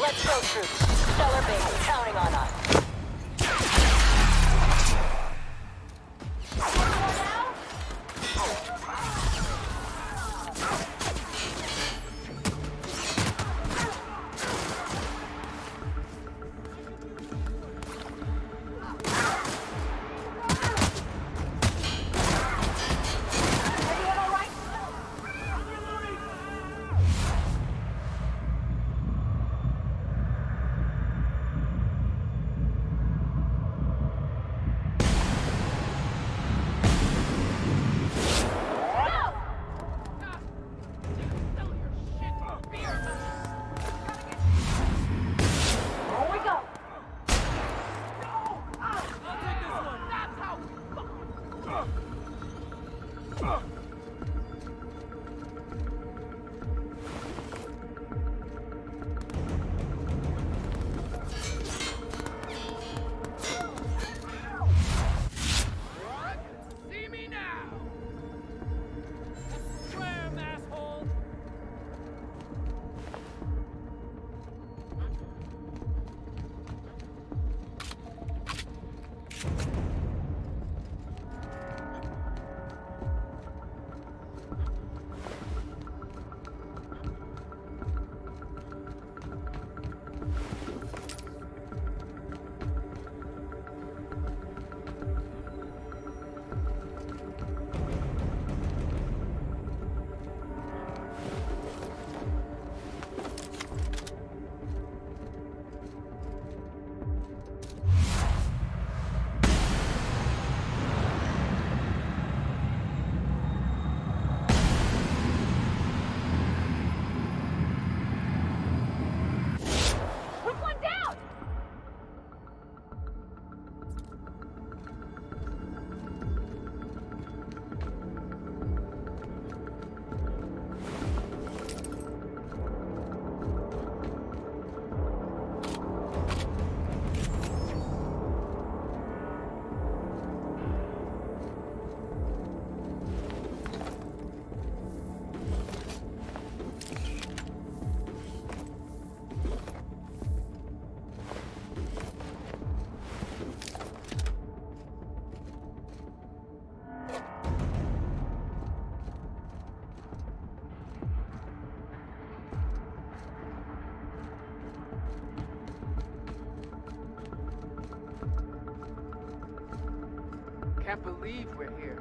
Let's go, troops. Stellar base counting on us. Can't believe we're here.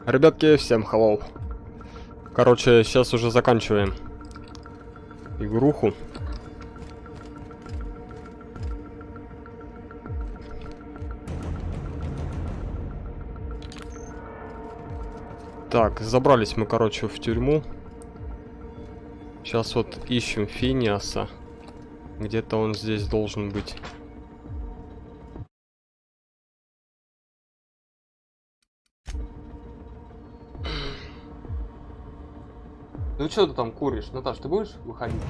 Ребятки, всем hello. Короче, сейчас уже заканчиваем игруху. Так, забрались мы, короче, в тюрьму. Сейчас вот ищем ФИНИАСа. Где-то он здесь должен быть. Ну что ты там куришь? Наташ, ты будешь выходить?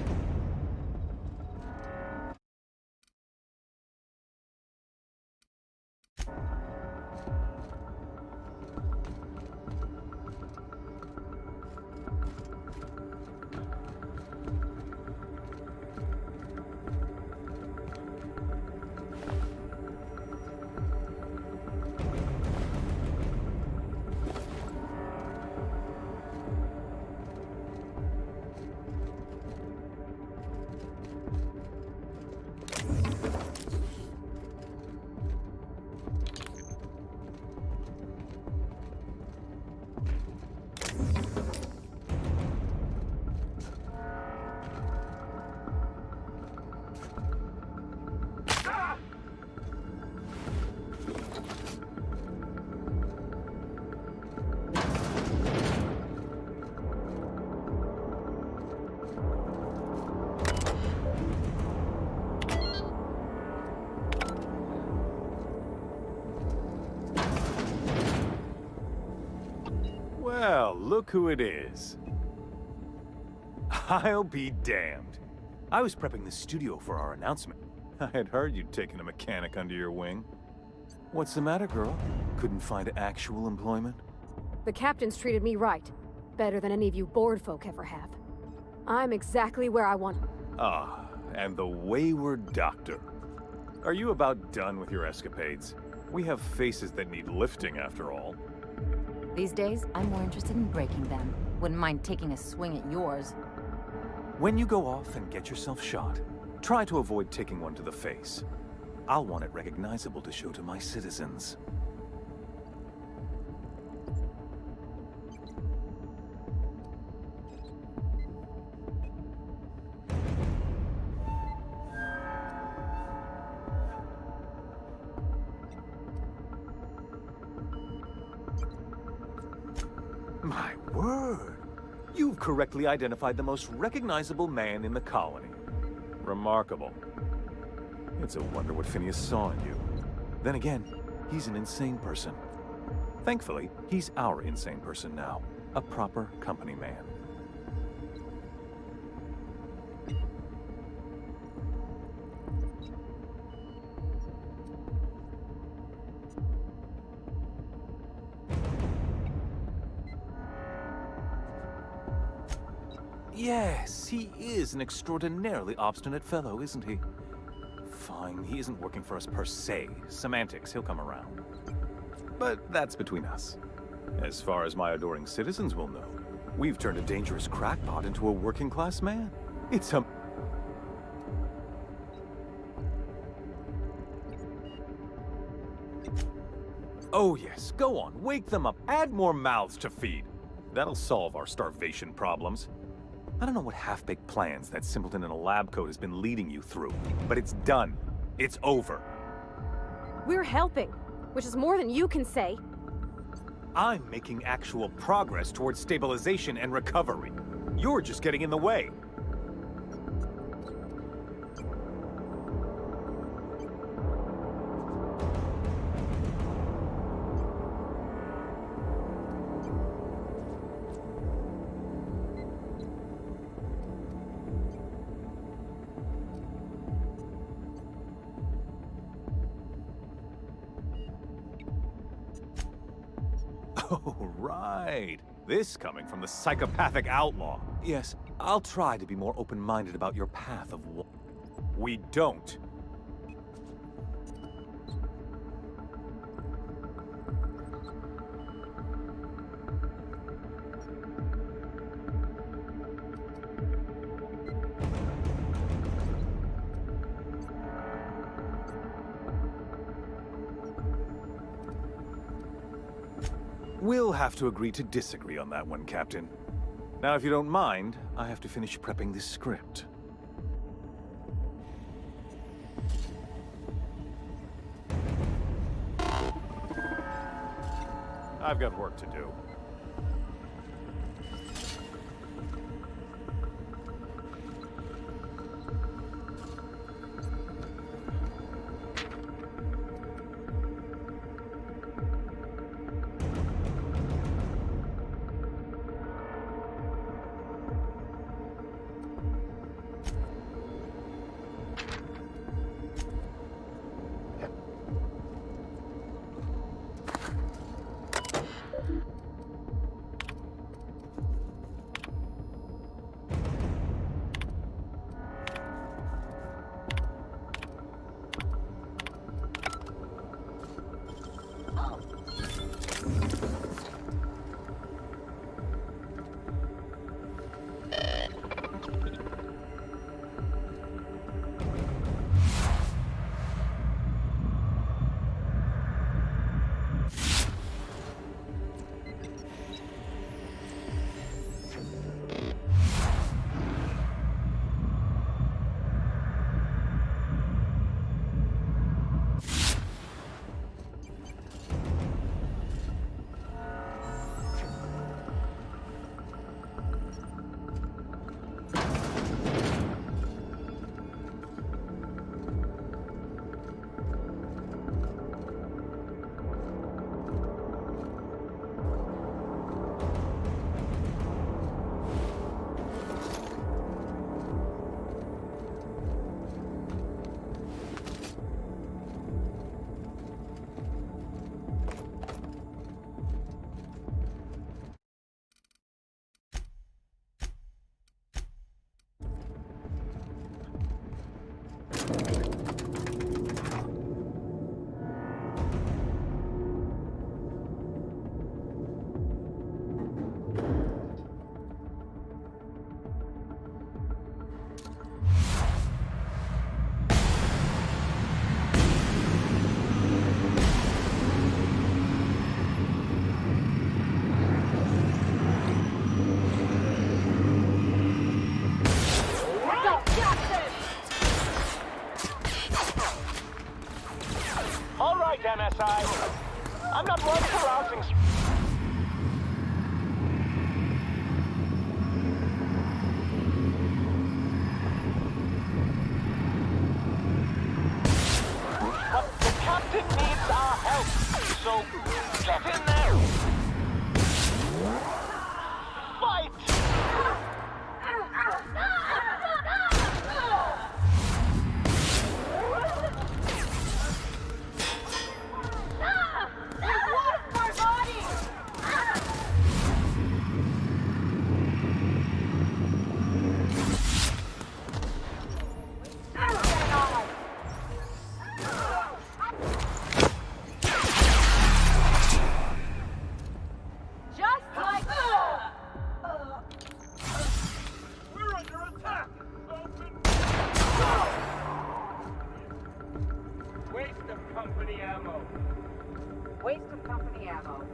Well, look who it is. I'll be damned. I was prepping the studio for our announcement. I had heard you'd taken a mechanic under your wing. What's the matter, girl? Couldn't find actual employment? The captain's treated me right. Better than any of you bored folk ever have. I'm exactly where I want. Ah, and the wayward doctor. Are you about done with your escapades? We have faces that need lifting, after all. These days, I'm more interested in breaking them. Wouldn't mind taking a swing at yours. When you go off and get yourself shot, try to avoid taking one to the face. I'll want it recognizable to show to my citizens. My word! You've correctly identified the most recognizable man in the colony. Remarkable. It's a wonder what Phineas saw in you. Then again, he's an insane person. Thankfully, he's our insane person now. A proper company man. Yes, he is an extraordinarily obstinate fellow, isn't he? Fine, he isn't working for us per se. Semantics, he'll come around. But that's between us. As far as my adoring citizens will know, we've turned a dangerous crackpot into a working-class man. It's a... Oh yes, go on, wake them up, add more mouths to feed. That'll solve our starvation problems. I don't know what half-baked plans that simpleton in a lab coat has been leading you through, but it's done. It's over. We're helping, which is more than you can say. I'm making actual progress towards stabilization and recovery. You're just getting in the way. Oh, right. This coming from the psychopathic outlaw. Yes, I'll try to be more open-minded about your path of... We don't. We'll have to agree to disagree on that one, Captain. Now, if you don't mind, I have to finish prepping this script. I've got work to do. aside. I'm not one for rousing. But the captain needs our help, so get in there. Fight! Waste of company ammo.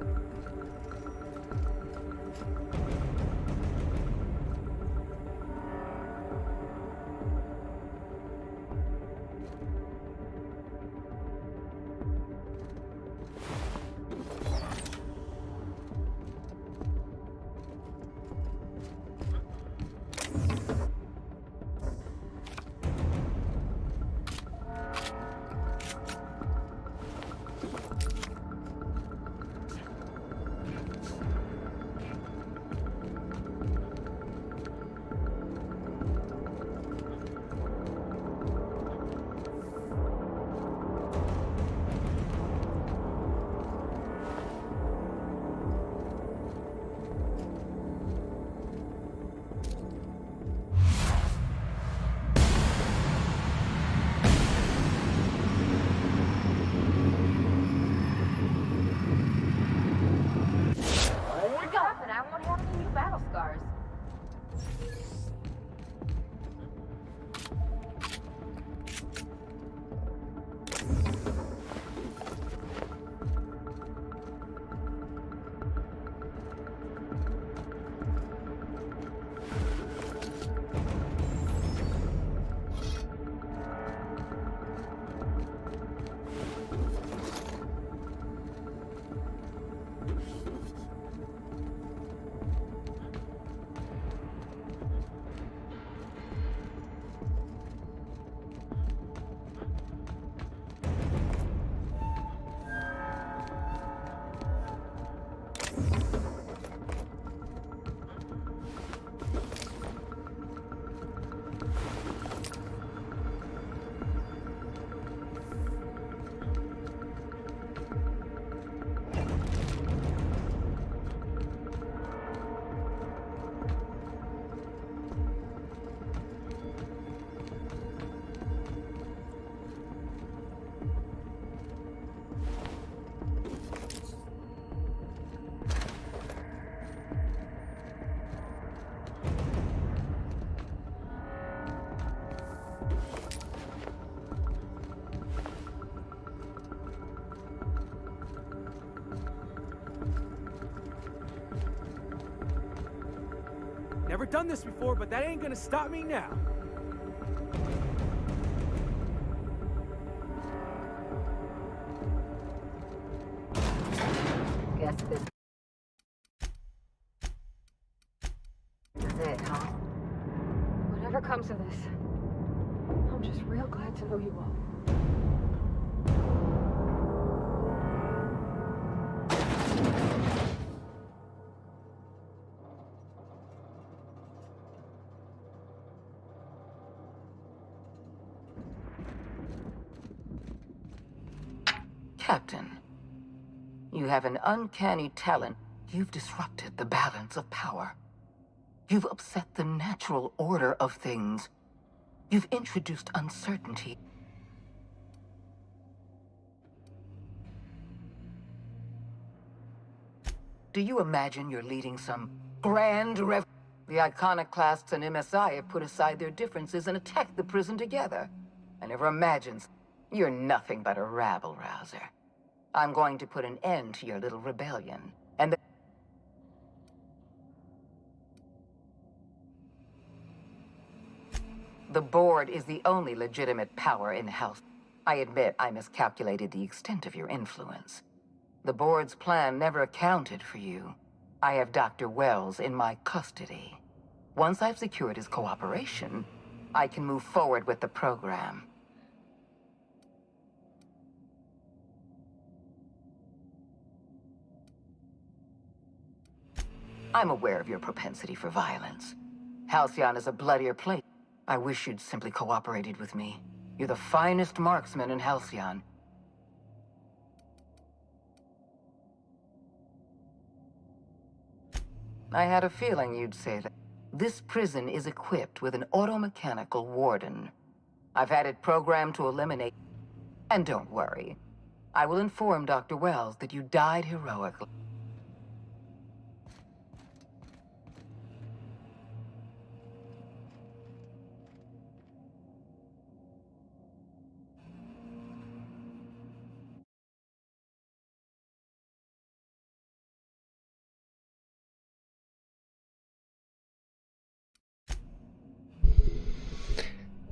Never done this before, but that ain't gonna stop me now. Guess this is it, huh? Whatever comes of this, I'm just real glad to know you all. Captain, you have an uncanny talent. You've disrupted the balance of power. You've upset the natural order of things. You've introduced uncertainty. Do you imagine you're leading some grand rev... The iconoclasts and MSI have put aside their differences and attacked the prison together. I never imagined... You're nothing but a rabble-rouser. I'm going to put an end to your little rebellion, and the board is the only legitimate power in the house. I admit I miscalculated the extent of your influence. The board's plan never accounted for you. I have Dr. Wells in my custody. Once I've secured his cooperation, I can move forward with the program. I'm aware of your propensity for violence. Halcyon is a bloodier place. I wish you'd simply cooperated with me. You're the finest marksman in Halcyon. I had a feeling you'd say that. This prison is equipped with an automechanical warden. I've had it programmed to eliminate... And don't worry. I will inform Dr. Wells that you died heroically.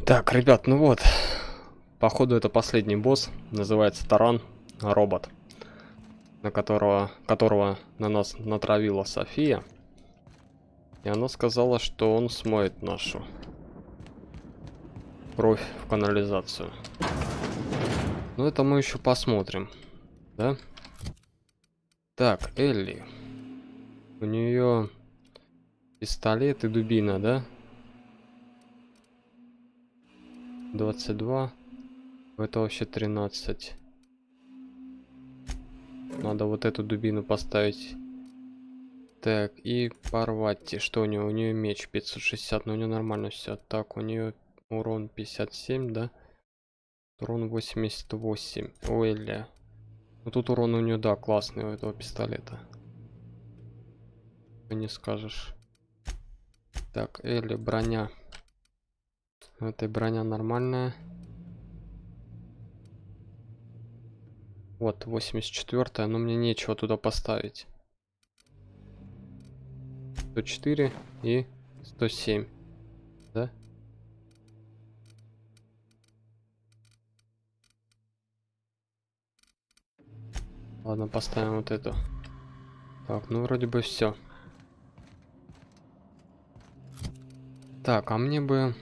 Так, ребят, ну вот, походу это последний босс, называется Таран, робот, на которого на нас натравила София, и она сказала, что он смоет нашу кровь в канализацию. Но это мы еще посмотрим, да? Так, Элли, у нее пистолет и дубина, да? 22. Это вообще 13. Надо вот эту дубину поставить. Так, и порвать. Что у нее? У нее меч 560, но у нее нормально все. Так, у нее урон 57, да? Урон 88. Ой, ля. Ну тут урон у нее, да, классный у этого пистолета. Не скажешь. Так, Элли, броня. Эта броня нормальная. Вот, 84-я, но мне нечего туда поставить. 104 и 107. Да? Ладно, поставим вот эту. Так, ну вроде бы все. Так, а мне бы...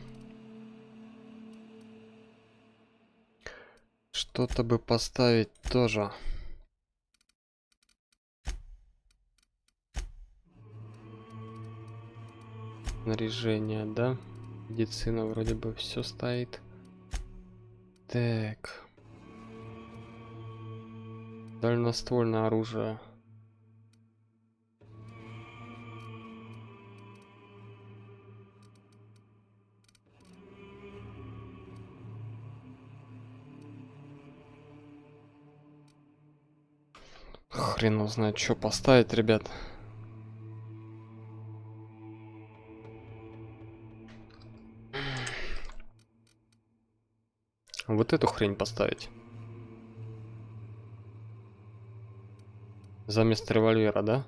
Что-то бы поставить тоже. Снаряжение, да? Медицина вроде бы все стоит. Так. Дальноствольное оружие. Хрен его знает, что поставить, ребят. Вот эту хрень поставить. Заместо револьвера, да?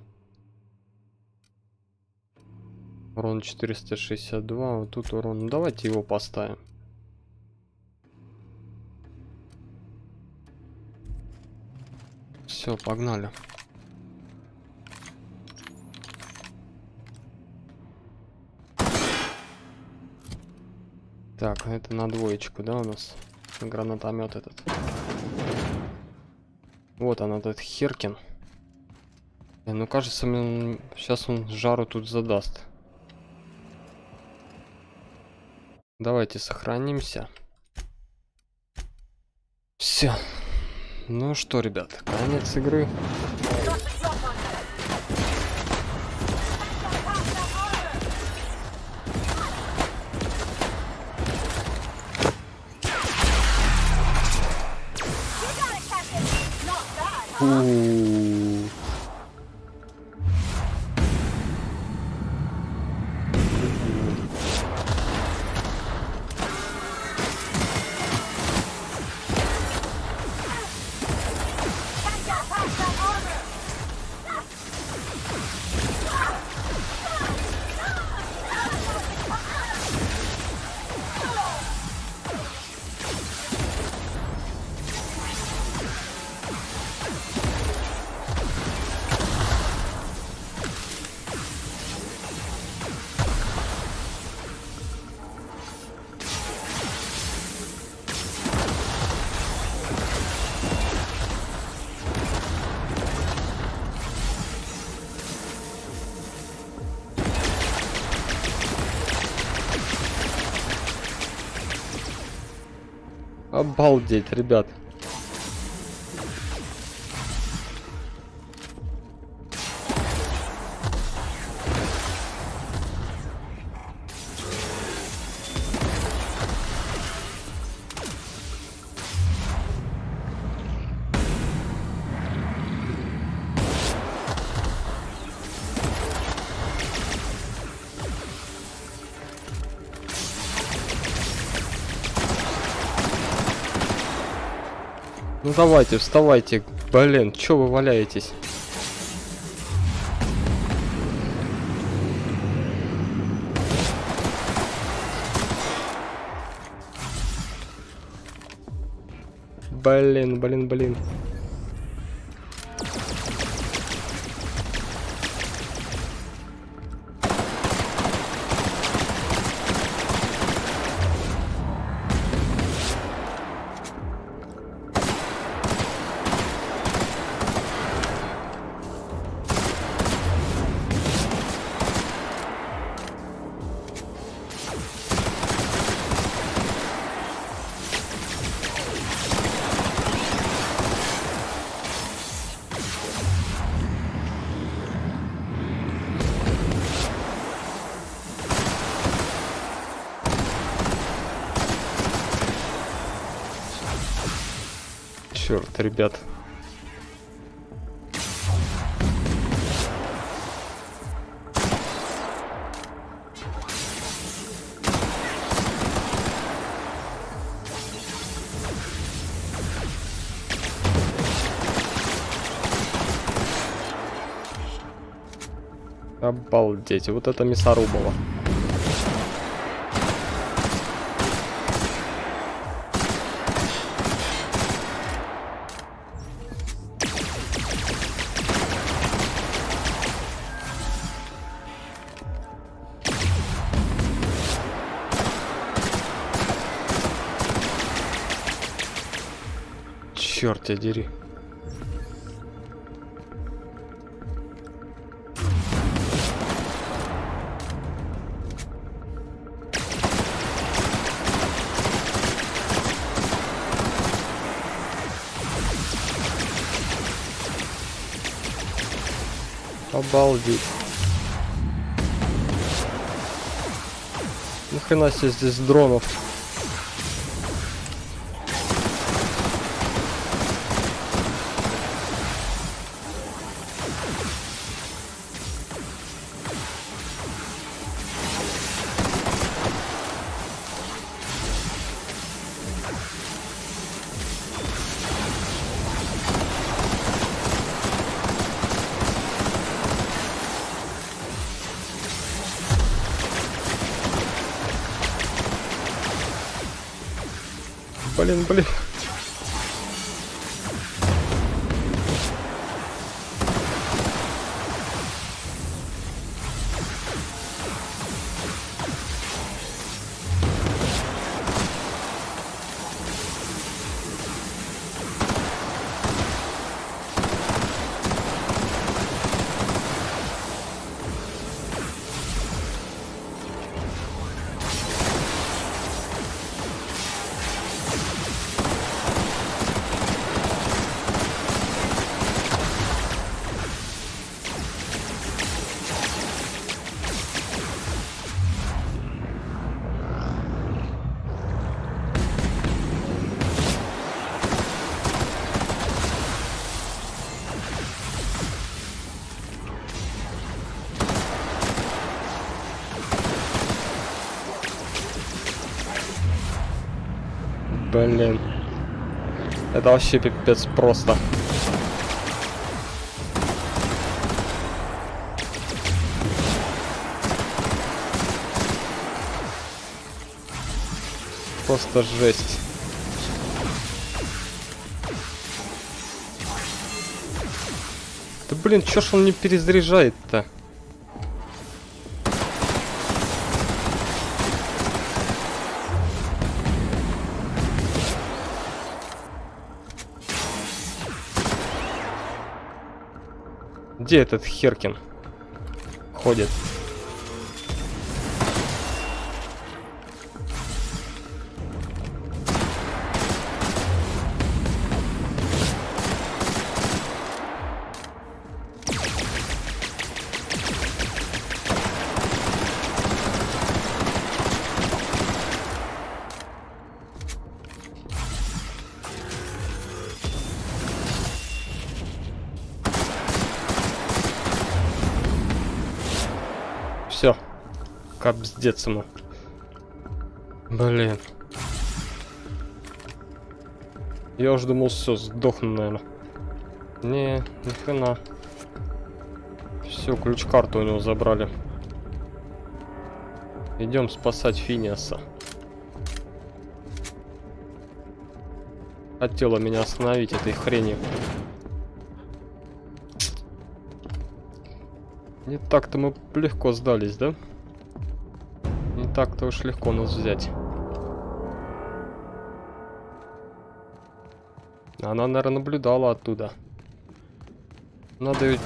Урон 462, вот тут урон. Ну, давайте его поставим. Все, погнали. Так, это на двоечку, да, у нас гранатомет этот. Вот он, этот Херкин. Ну, кажется, сейчас он жару тут задаст. Давайте сохранимся. Все. Ну что, ребят, конец игры. Обалдеть, ребят. Ну давайте, вставайте. Блин, чё вы валяетесь? Блин. Черт, ребят. Обалдеть, вот это мясорубово. Черт тебя дери. Обалдеть. Нахрена себе здесь дронов? Блин. Блин. Это вообще пипец просто. Просто жесть. Да блин, чё ж он не перезаряжает-то? Где этот Херкин ходит? Капздец ему. Блин. Я уже думал, все, сдохну, наверное. Не, ни хрена. Все, ключ-карту у него забрали. Идем спасать ФИНИАСа. Хотела меня остановить этой хренью. Не так-то мы легко сдались, да? Не так-то уж легко нас взять. Она, наверное, наблюдала оттуда. Надо ведь...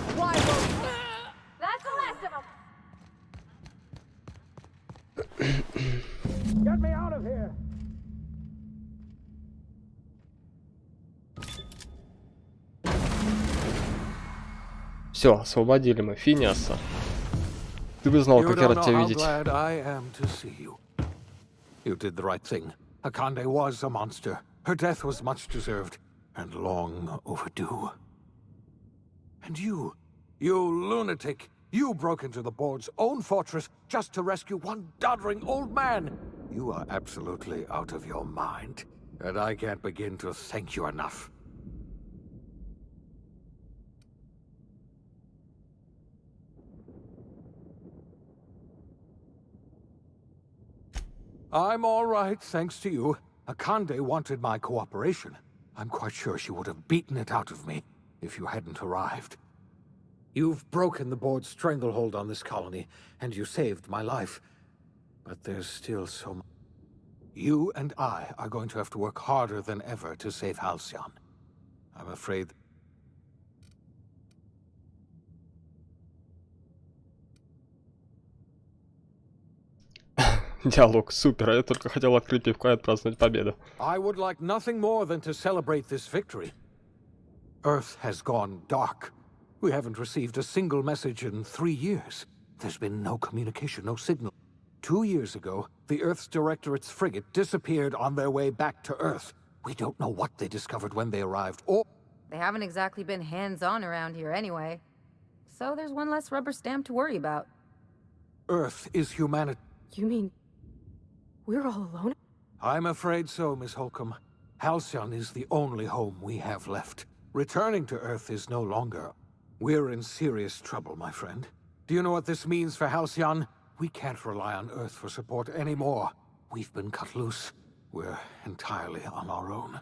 Get me out of here! Все, освободили мы ФИНИАСа. Ты бы знал, You как я don't рад know тебя how видеть. glad I am to see you. You did the right thing. Akande was a monster. Her death was much deserved and long overdue. And you lunatic, you broke into the board's own fortress just to rescue one doddering old man. You are absolutely out of your mind, and I can't begin to thank you enough. I'm all right, thanks to you. Akande wanted my cooperation. I'm quite sure she would have beaten it out of me if you hadn't arrived. You've broken the board's stranglehold on this colony, and you saved my life. But there's still so much. You and I are going to have to work harder than ever to save Halcyon. I'm afraid... Диалог супер, я только хотел открыть пивко и отпраздновать победу. I would like nothing more than to celebrate this victory. Earth has gone dark. We haven't received a single message in 3 years. There's been no communication, no signal. 2 years ago, the Earth's Directorate's frigate disappeared on their way back to Earth. We don't know what they discovered when they arrived, or... They haven't exactly been hands-on around here anyway. So there's one less rubber stamp to worry about. Earth is humanity. You mean... we're all alone? I'm afraid so, Miss Holcomb. Halcyon is the only home we have left. Returning to Earth is no longer. We're in serious trouble, my friend. Do you know what this means for Halcyon? We can't rely on Earth for support anymore. We've been cut loose. We're entirely on our own.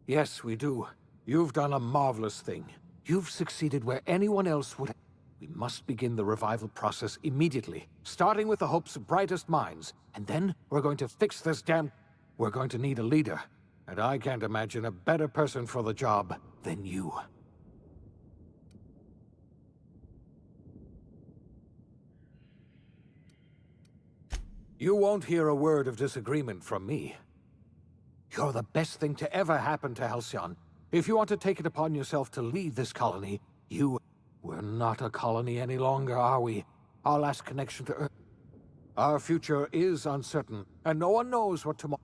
Yes, we do. You've done a marvelous thing. You've succeeded where anyone else would... We must begin the revival process immediately, starting with the Hope's brightest minds. And then we're going to fix this damn... We're going to need a leader. And I can't imagine a better person for the job than you. You won't hear a word of disagreement from me. You're the best thing to ever happen to Halcyon. If you want to take it upon yourself to lead this colony, you... We're not a colony any longer, are we? Our last connection to Earth. Our future is uncertain, and no one knows what tomorrow...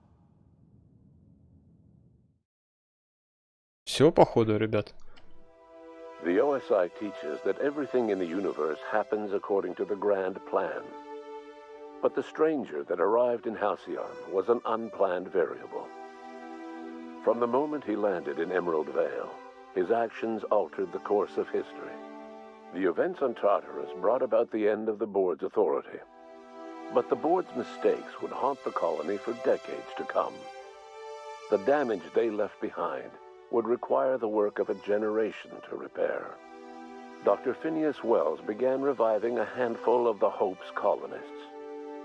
Все, походу, ребят. The OSI teaches that everything in the universe happens according to the grand plan. But the stranger that arrived in Halcyon was an unplanned variable. From the moment he landed in Emerald Vale, his actions altered the course of history. The events on Tartarus brought about the end of the board's authority. But the board's mistakes would haunt the colony for decades to come. The damage they left behind would require the work of a generation to repair. Dr. Phineas Wells began reviving a handful of the Hope's colonists.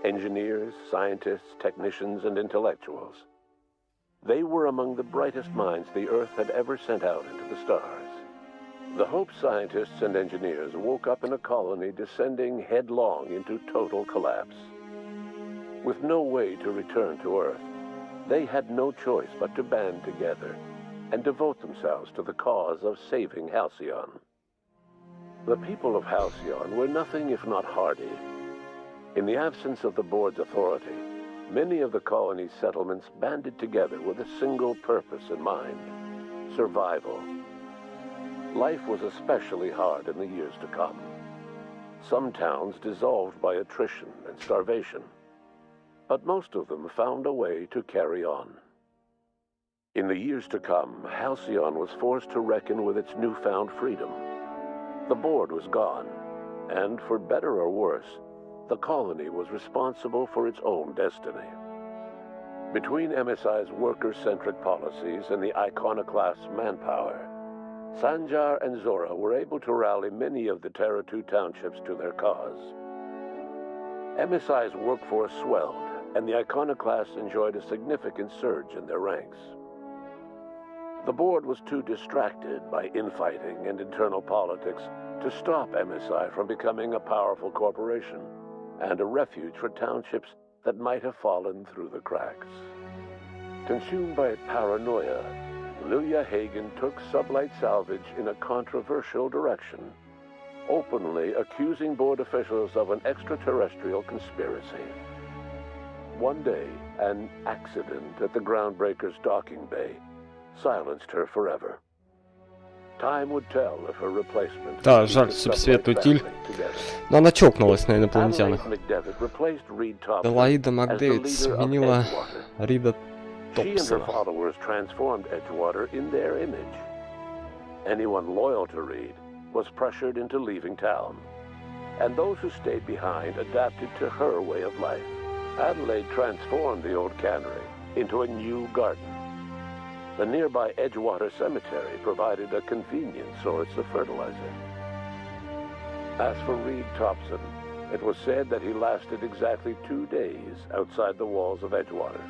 Engineers, scientists, technicians, and intellectuals. They were among the brightest minds the Earth had ever sent out into the stars. The Hope scientists and engineers woke up in a colony descending headlong into total collapse. With no way to return to Earth, they had no choice but to band together and devote themselves to the cause of saving Halcyon. The people of Halcyon were nothing if not hardy. In the absence of the board's authority, many of the colony's settlements banded together with a single purpose in mind: survival. life was especially hard in the years to come. Some towns dissolved by attrition and starvation, but most of them found a way to carry on. In the years to come, Halcyon was forced to reckon with its newfound freedom. The board was gone, and for better or worse, the colony was responsible for its own destiny. Between MSI's worker-centric policies and the iconoclast's manpower, Sanjar and Zora were able to rally many of the Terra 2 townships to their cause. MSI's workforce swelled, and the iconoclasts enjoyed a significant surge in their ranks. The board was too distracted by infighting and internal politics to stop MSI from becoming a powerful corporation and a refuge for townships that might have fallen through the cracks. Consumed by paranoia, Lilia Hagen took Sublight Salvage in a controversial direction, openly accusing board officials of an extraterrestrial conspiracy. One day, an accident at the Groundbreaker's docking bay silenced her forever. Time would tell if her replacement. Да, жаль, субсветную утиль. Но она чокнулась на инопланетянах. Делаида Макдэвид сменила Рида She and her Топсона. followers transformed Edgewater in their image. Anyone loyal to Reed was pressured into leaving town, and those who stayed behind adapted to her way of life. Adelaide transformed the old cannery into a new garden. The nearby Edgewater Cemetery provided a convenient source of fertilizer. As for Reed Topson, it was said that he lasted exactly 2 days outside the walls of Edgewater.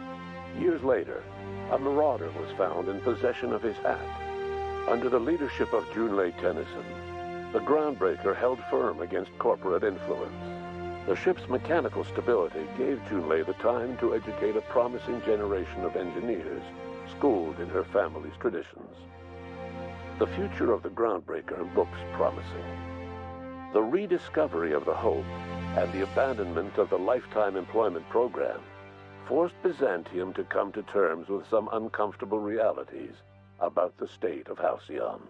Years later, a marauder was found in possession of his hat. Under the leadership of Junlei Tennyson, the Groundbreaker held firm against corporate influence. The ship's mechanical stability gave Junlei the time to educate a promising generation of engineers schooled in her family's traditions. The future of the Groundbreaker looks promising. The rediscovery of the Hope and the abandonment of the lifetime employment program forced Byzantium to come to terms with some uncomfortable realities about the state of Halcyon.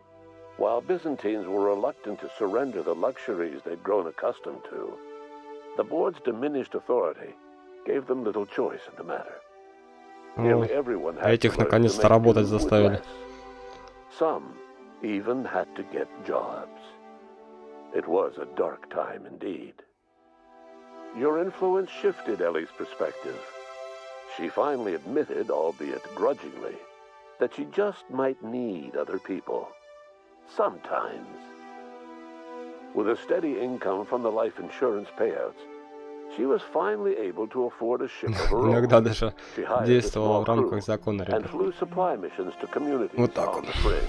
While Byzantines were reluctant to surrender the luxuries they'd grown accustomed to, the board's diminished authority gave them little choice in the matter. Nearly everyone had Этих to learn наконец-то to make работать do with заставили. less. Some even had to get jobs. It was a dark time indeed. Your influence shifted Ellie's perspective. She finally admitted, albeit grudgingly, that she just might need other people. Sometimes. With a steady income from the life insurance payouts, she was finally able to afford a ship of her own. Иногда даже She hired a действовала small в рамках crew закона, and ребят. flew supply missions to communities Вот так on вот. the fringe.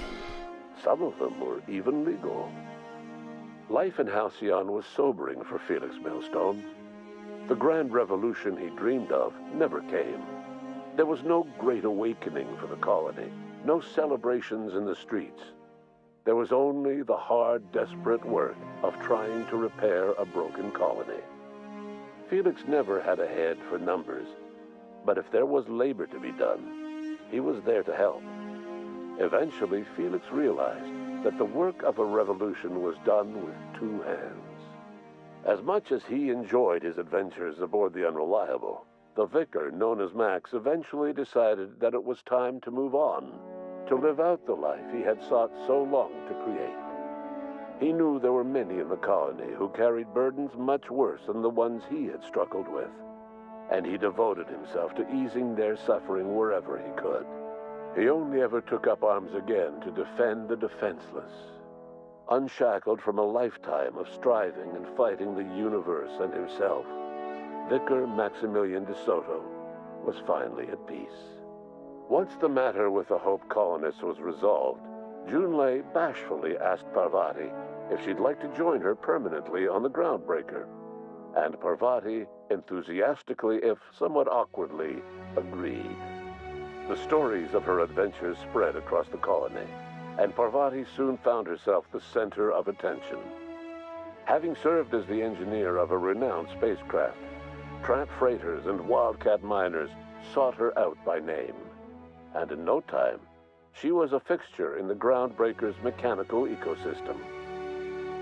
Some of them were even legal. Life in Halcyon was sobering for Felix Millstone. The grand revolution he dreamed of never came. There was no great awakening for the colony, no celebrations in the streets. There was only the hard, desperate work of trying to repair a broken colony. Felix never had a head for numbers, but if there was labor to be done, he was there to help. Eventually, Felix realized that the work of a revolution was done with 2 hands. As much as he enjoyed his adventures aboard the Unreliable, the vicar, known as Max, eventually decided that it was time to move on, to live out the life he had sought so long to create. He knew there were many in the colony who carried burdens much worse than the ones he had struggled with, and he devoted himself to easing their suffering wherever he could. He only ever took up arms again to defend the defenseless. Unshackled from a lifetime of striving and fighting the universe and himself, Vicar Maximilian de Soto was finally at peace. Once the matter with the Hope colonists was resolved, Junlei bashfully asked Parvati if she'd like to join her permanently on the Groundbreaker, and Parvati enthusiastically, if somewhat awkwardly, agreed. The stories of her adventures spread across the colony, and Parvati soon found herself the center of attention. Having served as the engineer of a renowned spacecraft, tramp freighters and wildcat miners sought her out by name, and in no time, She was a fixture in the Groundbreaker's mechanical ecosystem.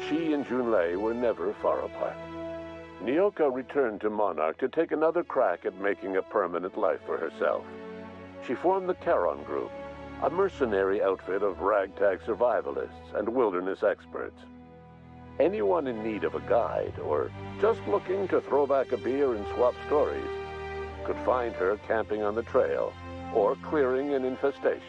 She and Junlei were never far apart. Nyoka returned to Monarch to take another crack at making a permanent life for herself. She formed the Charon Group, a mercenary outfit of ragtag survivalists and wilderness experts. Anyone in need of a guide or just looking to throw back a beer and swap stories could find her camping on the trail or clearing an infestation.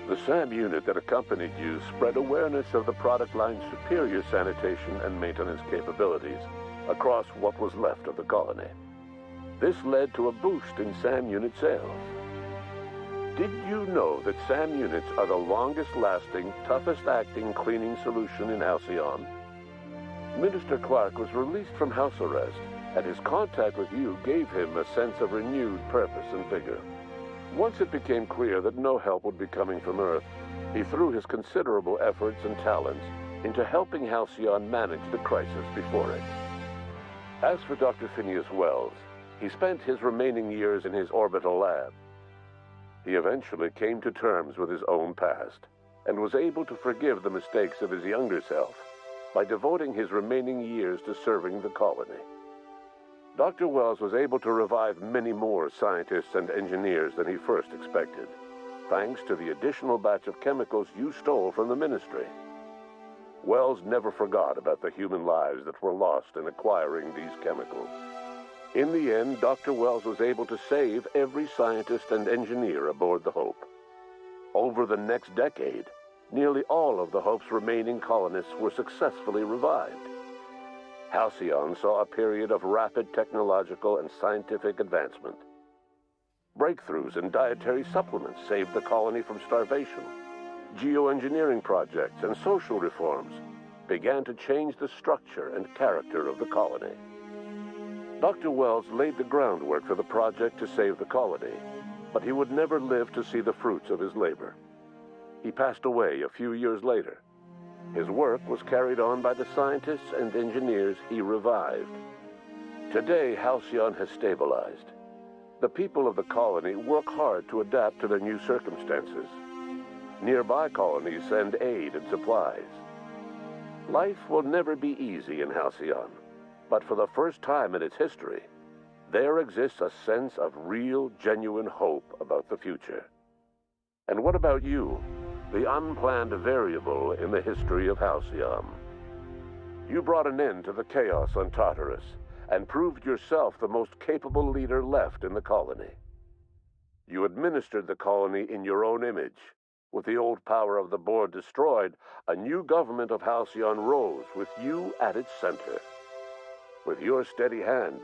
The SAM unit that accompanied you spread awareness of the product line's superior sanitation and maintenance capabilities across what was left of the colony. This led to a boost in SAM unit sales. Did you know that SAM units are the longest-lasting, toughest-acting cleaning solution in Halcyon? Minister Clark was released from house arrest, and his contact with you gave him a sense of renewed purpose and vigor. Once it became clear that no help would be coming from Earth, he threw his considerable efforts and talents into helping Halcyon manage the crisis before it. As for Dr. Phineas Wells, he spent his remaining years in his orbital lab. He eventually came to terms with his own past and was able to forgive the mistakes of his younger self by devoting his remaining years to serving the colony. Dr. Wells was able to revive many more scientists and engineers than he first expected, thanks to the additional batch of chemicals you stole from the ministry. Wells never forgot about the human lives that were lost in acquiring these chemicals. In the end, Dr. Wells was able to save every scientist and engineer aboard the Hope. Over the next decade, nearly all of the Hope's remaining colonists were successfully revived. Halcyon saw a period of rapid technological and scientific advancement. Breakthroughs in dietary supplements saved the colony from starvation. Geoengineering projects and social reforms began to change the structure and character of the colony. Dr. Wells laid the groundwork for the project to save the colony, but he would never live to see the fruits of his labor. He passed away a few years later. His work was carried on by the scientists and engineers he revived. Today, Halcyon has stabilized. The people of the colony work hard to adapt to their new circumstances. Nearby colonies send aid and supplies. Life will never be easy in Halcyon, but for the first time in its history, there exists a sense of real, genuine hope about the future. And what about you? The unplanned variable in the history of Halcyon. You brought an end to the chaos on Tartarus and proved yourself the most capable leader left in the colony. You administered the colony in your own image. With the old power of the board destroyed, a new government of Halcyon rose with you at its center. With your steady hand,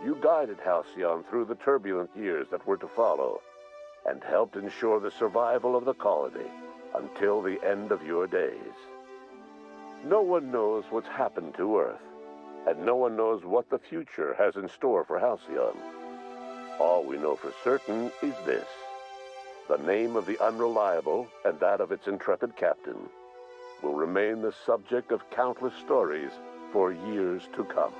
you guided Halcyon through the turbulent years that were to follow and helped ensure the survival of the colony until the end of your days. No one knows what's happened to Earth, and no one knows what the future has in store for Halcyon. All we know for certain is this: the name of the Unreliable and that of its intrepid captain will remain the subject of countless stories for years to come.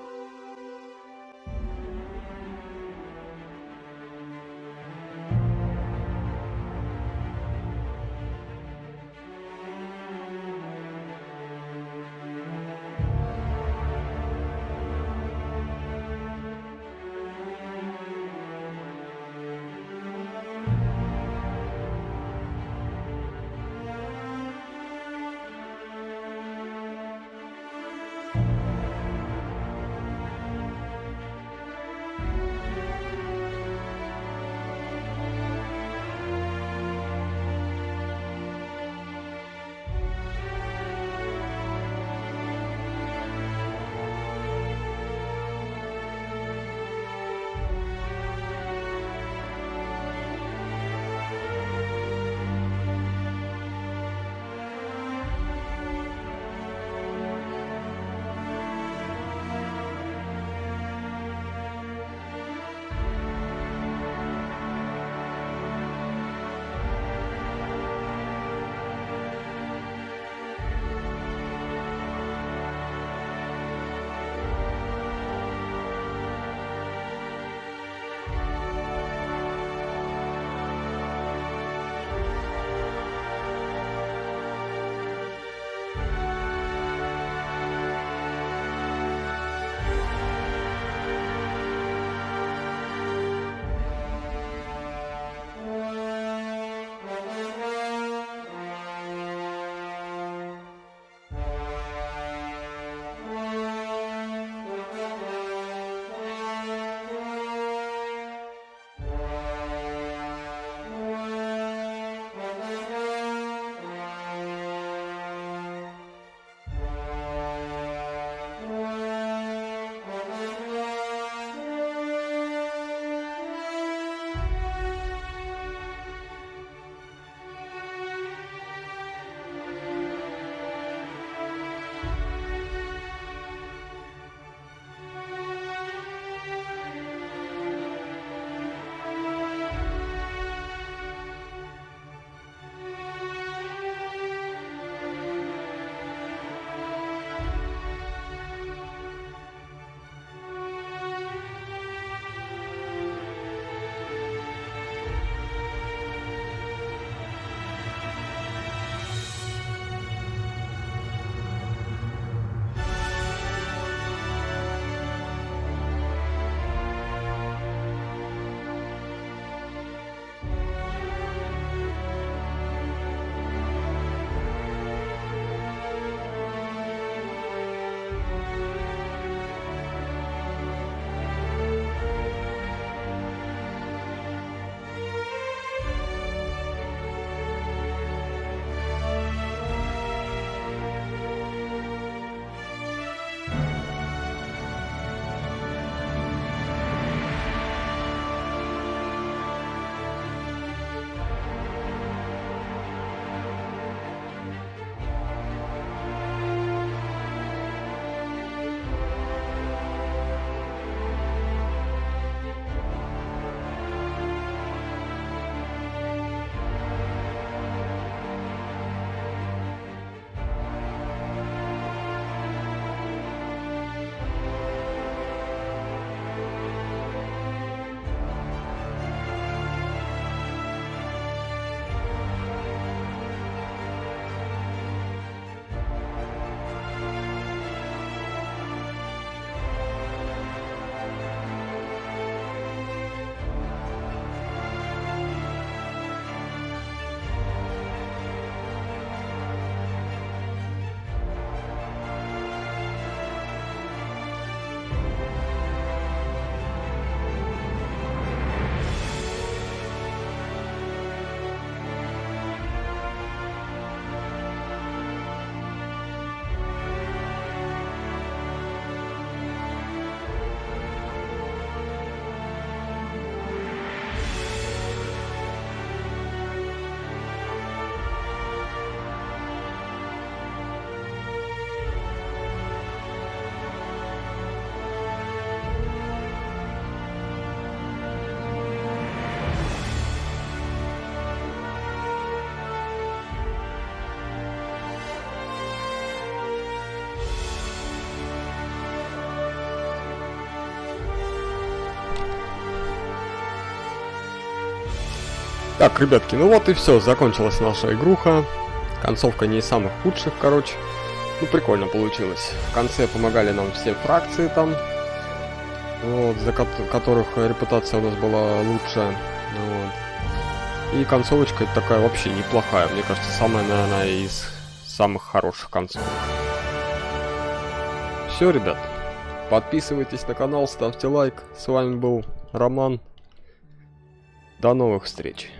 Так, ребятки, ну вот и все, закончилась наша игруха. Концовка не из самых худших, короче. Ну, прикольно получилось. В конце помогали нам все фракции там, вот, за которых репутация у нас была лучше. Вот. И концовочка такая вообще неплохая. Мне кажется, самая, наверное, из самых хороших концовок. Все, ребят. Подписывайтесь на канал, ставьте лайк. С вами был Роман. До новых встреч.